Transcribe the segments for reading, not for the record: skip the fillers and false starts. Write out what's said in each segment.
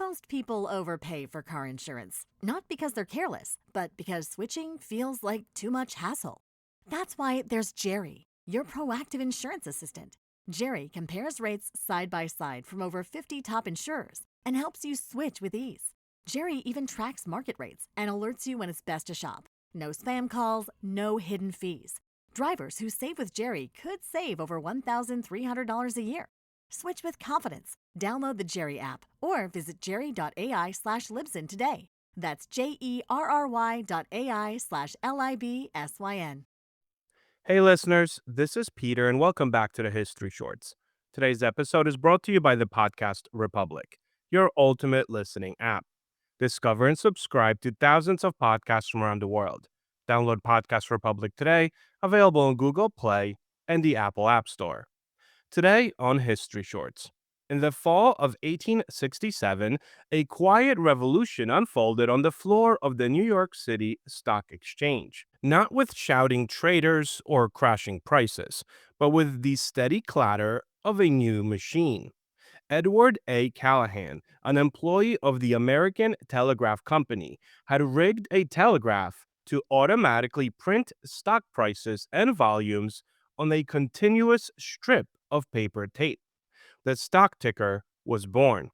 Most people overpay for car insurance, not because they're careless, but because switching feels like too much hassle. That's why there's Jerry, your proactive insurance assistant. Jerry compares rates side by side from over 50 top insurers and helps you switch with ease. Jerry even tracks market rates and alerts you when it's best to shop. No spam calls, no hidden fees. Drivers who save with Jerry could save over $1,300 a year. Switch with confidence. Download the Jerry app or visit jerry.ai/Libsyn today. That's JERRY.ai/LIBSYN. Hey listeners, this is Peter and welcome back to the History Shorts. Today's episode is brought to you by the podcast Republic, your ultimate listening app. Discover and subscribe to thousands of podcasts from around the world. Download Podcast Republic today, available on Google Play and the Apple App Store. Today on History Shorts. In the fall of 1867, a quiet revolution unfolded on the floor of the New York City Stock Exchange. Not with shouting traders or crashing prices, but with the steady clatter of a new machine. Edward A. Callahan, an employee of the American Telegraph Company, had rigged a telegraph to automatically print stock prices and volumes on a continuous strip of paper tape. The stock ticker was born.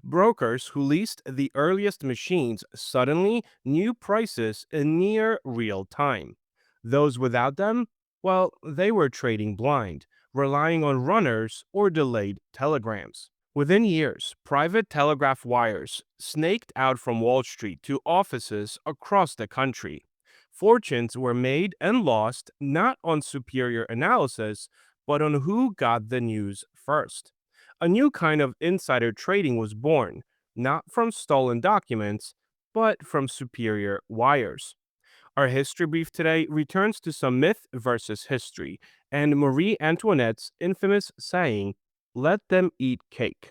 Brokers who leased the earliest machines suddenly knew prices in near real time. Those without them, well, they were trading blind, relying on runners or delayed telegrams. Within years, private telegraph wires snaked out from Wall Street to offices across the country. Fortunes were made and lost not on superior analysis, but on who got the news first. A new kind of insider trading was born, not from stolen documents, but from superior wires. Our history brief today returns to some myth versus history and Marie Antoinette's infamous saying, "Let them eat cake."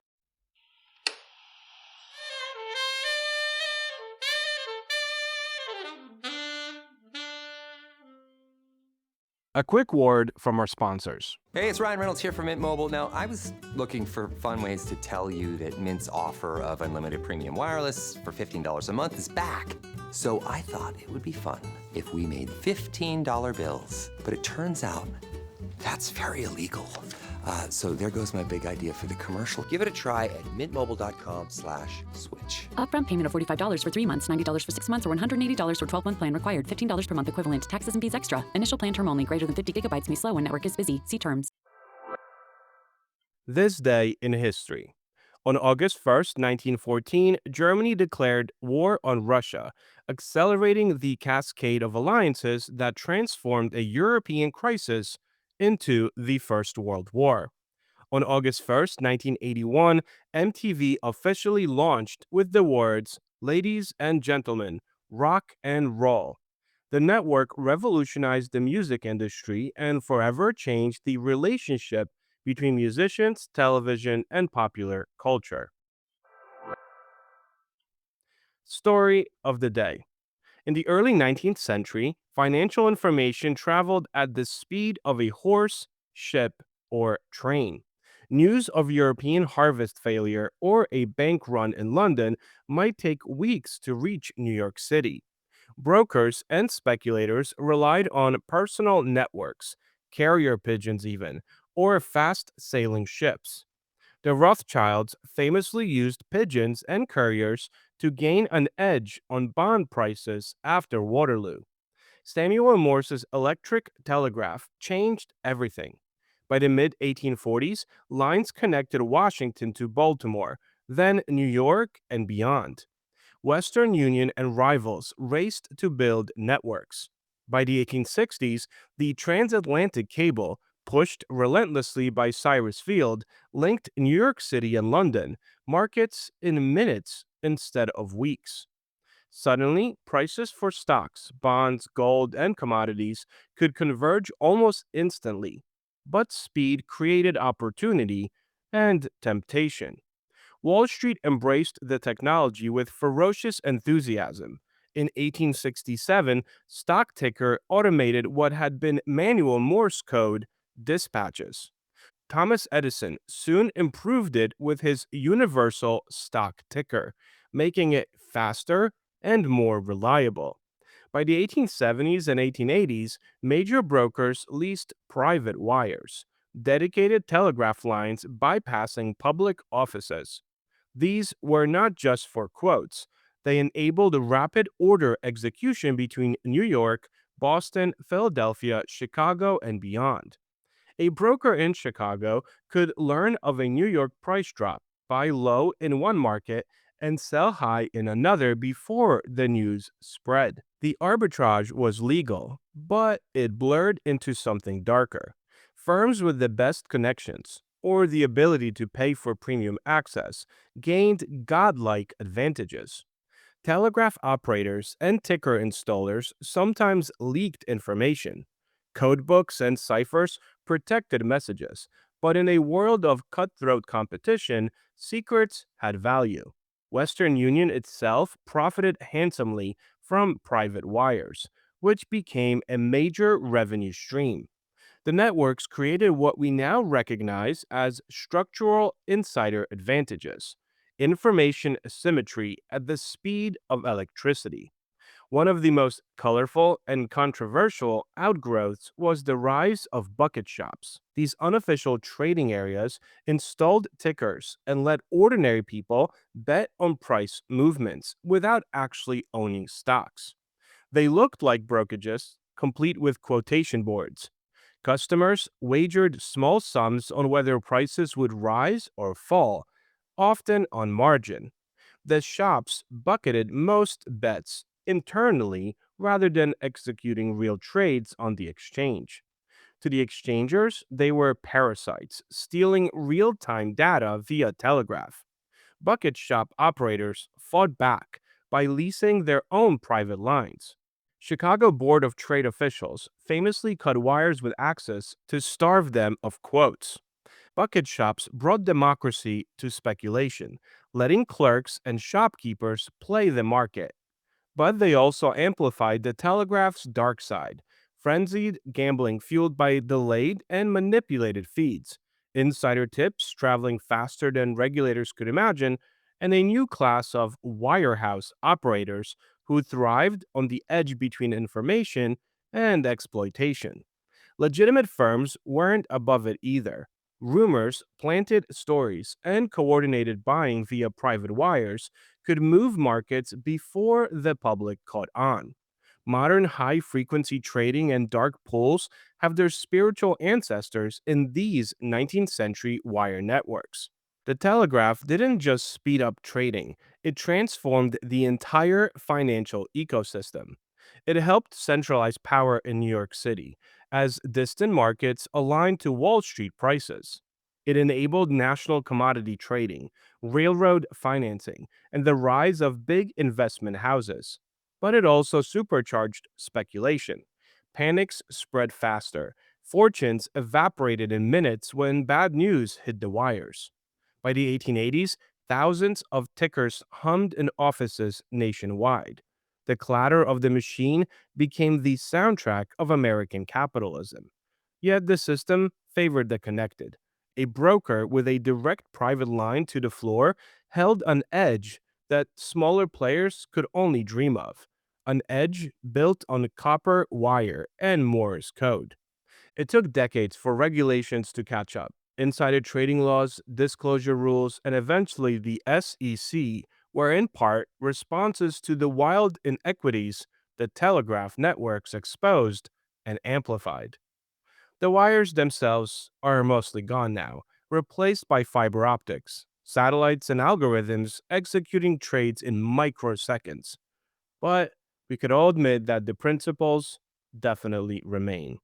A quick word from our sponsors. Hey, it's Ryan Reynolds here from Mint Mobile. Now, I was looking for fun ways to tell you that Mint's offer of unlimited premium wireless for $15 a month is back. So I thought it would be fun if we made $15 bills. But it turns out that's very illegal. So there goes my big idea for the commercial. Give it a try at mintmobile.com/switch. Upfront payment of $45 for 3 months, $90 for 6 months, or $180 for 12-month plan required. $15 per month equivalent. Taxes and fees extra. Initial plan term only. Greater than 50 gigabytes may slow when network is busy. See terms. This day in history. On August 1st, 1914, Germany declared war on Russia, accelerating the cascade of alliances that transformed a European crisis into the First World War. On August 1st, 1981, MTV officially launched with the words, "Ladies and gentlemen, rock and roll." The network revolutionized the music industry and forever changed the relationship between musicians, television, and popular culture. Story of the day. In the early 19th century, financial information traveled at the speed of a horse, ship, or train. News of European harvest failure or a bank run in London might take weeks to reach New York City. Brokers and speculators relied on personal networks, carrier pigeons even, or fast sailing ships. The Rothschilds famously used pigeons and couriers to gain an edge on bond prices after Waterloo. Samuel Morse's electric telegraph changed everything. By the mid 1840s, lines connected Washington to Baltimore, then New York and beyond. Western Union and rivals raced to build networks. By the 1860s, the transatlantic cable, pushed relentlessly by Cyrus Field, linked New York City and London, markets in minutes instead of weeks. Suddenly, prices for stocks, bonds, gold, and commodities could converge almost instantly. But speed created opportunity and temptation. Wall Street embraced the technology with ferocious enthusiasm. In 1867, stock ticker automated what had been manual Morse code dispatches. Thomas Edison soon improved it with his universal stock ticker, making it faster and more reliable. By the 1870s and 1880s, major brokers leased private wires, dedicated telegraph lines bypassing public offices. These were not just for quotes, they enabled rapid order execution between New York, Boston, Philadelphia, Chicago, and beyond. A broker in Chicago could learn of a New York price drop, buy low in one market, and sell high in another before the news spread. The arbitrage was legal, but it blurred into something darker. Firms with the best connections, or the ability to pay for premium access, gained godlike advantages. Telegraph operators and ticker installers sometimes leaked information. Codebooks and ciphers protected messages, but in a world of cutthroat competition, secrets had value. Western Union itself profited handsomely from private wires, which became a major revenue stream. The networks created what we now recognize as structural insider advantages, information asymmetry at the speed of electricity. One of the most colorful and controversial outgrowths was the rise of bucket shops. These unofficial trading areas installed tickers and let ordinary people bet on price movements without actually owning stocks. They looked like brokerages, complete with quotation boards. Customers wagered small sums on whether prices would rise or fall, often on margin. The shops bucketed most bets internally rather than executing real trades on the exchange. To the exchangers, they were parasites, stealing real time data via telegraph. Bucket shop operators fought back by leasing their own private lines. Chicago Board of Trade officials famously cut wires with access to starve them of quotes. Bucket shops brought democracy to speculation, letting clerks and shopkeepers play the market. But they also amplified the telegraph's dark side, frenzied gambling fueled by delayed and manipulated feeds, insider tips traveling faster than regulators could imagine, and a new class of wirehouse operators who thrived on the edge between information and exploitation. Legitimate firms weren't above it either. Rumors, planted stories, and coordinated buying via private wires could move markets before the public caught on. Modern high frequency trading and dark pools have their spiritual ancestors in these 19th century wire networks. The telegraph didn't just speed up trading, it transformed the entire financial ecosystem. It helped centralize power in New York City, as distant markets aligned to Wall Street prices. It enabled national commodity trading, railroad financing, and the rise of big investment houses. But it also supercharged speculation. Panics spread faster. Fortunes evaporated in minutes when bad news hit the wires. By the 1880s, thousands of tickers hummed in offices nationwide. The clatter of the machine became the soundtrack of American capitalism. Yet the system favored the connected. A broker with a direct private line to the floor held an edge that smaller players could only dream of, an edge built on copper wire and Morse code. It took decades for regulations to catch up. Insider trading laws, disclosure rules, and eventually the SEC were in part responses to the wild inequities the telegraph networks exposed and amplified. The wires themselves are mostly gone now, replaced by fiber optics, satellites, and algorithms executing trades in microseconds. But we could all admit that the principles definitely remain.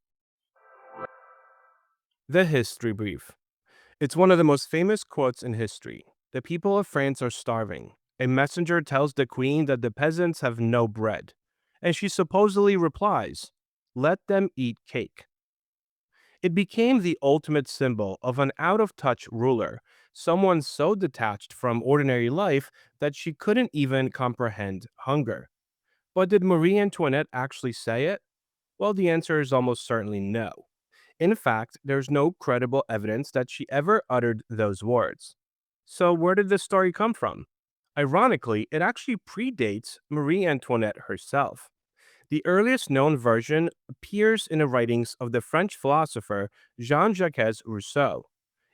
The History Brief. It's one of the most famous quotes in history. The people of France are starving. A messenger tells the queen that the peasants have no bread. And she supposedly replies, "Let them eat cake." It became the ultimate symbol of an out of touch ruler, someone so detached from ordinary life that she couldn't even comprehend hunger. But did Marie Antoinette actually say it? Well, the answer is almost certainly no. In fact, there's no credible evidence that she ever uttered those words. So, where did this story come from? Ironically, it actually predates Marie Antoinette herself. The earliest known version appears in the writings of the French philosopher Jean Jacques Rousseau.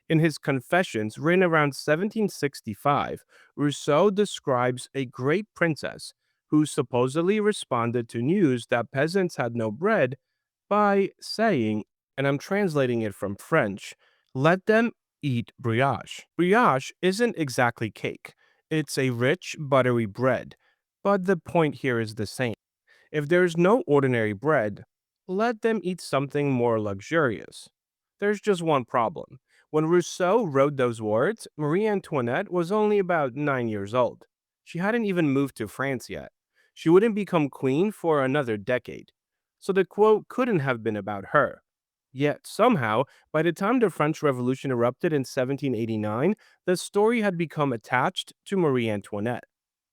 In his Confessions, written around 1765, Rousseau describes a great princess who supposedly responded to news that peasants had no bread by saying, and I'm translating it from French, let them eat brioche. Brioche isn't exactly cake, it's a rich, buttery bread. But the point here is the same. If there's no ordinary bread, let them eat something more luxurious. There's just one problem. When Rousseau wrote those words, Marie Antoinette was only about 9 years old. She hadn't even moved to France yet. She wouldn't become queen for another decade. So the quote couldn't have been about her. Yet, somehow, by the time the French Revolution erupted in 1789, the story had become attached to Marie Antoinette.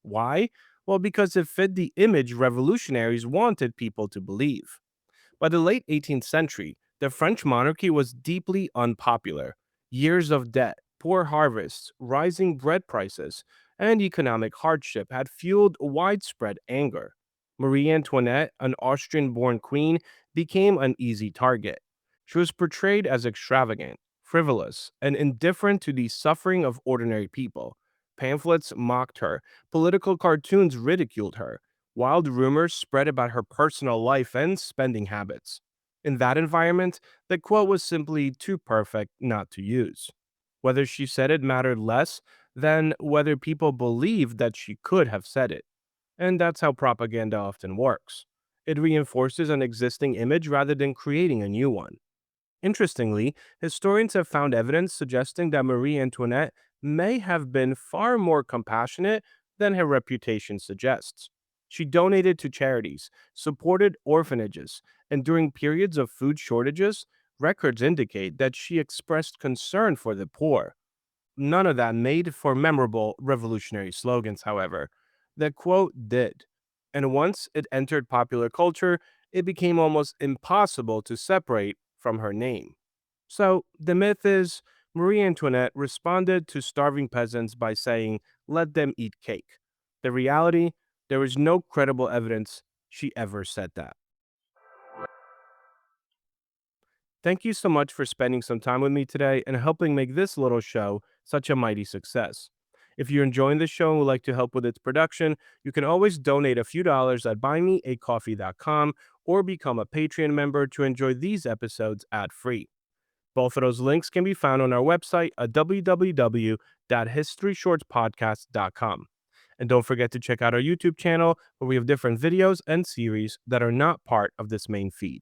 Why? Well, because it fit the image revolutionaries wanted people to believe. By the late 18th century, the French monarchy was deeply unpopular. Years of debt, poor harvests, rising bread prices, and economic hardship had fueled widespread anger. Marie Antoinette, an Austrian born queen, became an easy target. She was portrayed as extravagant, frivolous, and indifferent to the suffering of ordinary people. Pamphlets mocked her, political cartoons ridiculed her, wild rumors spread about her personal life and spending habits. In that environment, the quote was simply too perfect not to use. Whether she said it mattered less than whether people believed that she could have said it. And that's how propaganda often works. It reinforces an existing image rather than creating a new one. Interestingly, historians have found evidence suggesting that Marie Antoinette may have been far more compassionate than her reputation suggests. She donated to charities, supported orphanages, and during periods of food shortages, records indicate that she expressed concern for the poor. None of that made for memorable revolutionary slogans, however. The quote did. And once it entered popular culture, it became almost impossible to separate from her name. So the myth is Marie Antoinette responded to starving peasants by saying, let them eat cake. The reality, there is no credible evidence she ever said that. Thank you so much for spending some time with me today and helping make this little show such a mighty success. If you're enjoying this show and would like to help with its production, you can always donate a few dollars at buymeacoffee.com or become a Patreon member to enjoy these episodes ad-free. Both of those links can be found on our website at www.historyshortspodcast.com. And don't forget to check out our YouTube channel where we have different videos and series that are not part of this main feed.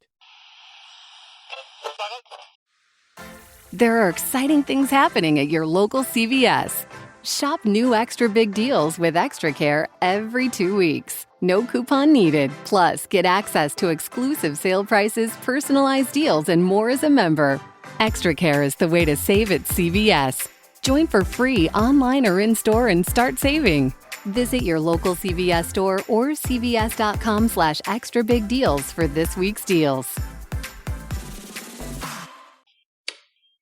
There are exciting things happening at your local CVS. Shop new extra big deals with Extra Care every 2 weeks. No coupon needed. Plus, get access to exclusive sale prices, personalized deals, and more as a member. Extra Care is the way to save at CVS. Join for free online or in-store and start saving. Visit your local CVS store or cvs.com/extra big deals for this week's deals.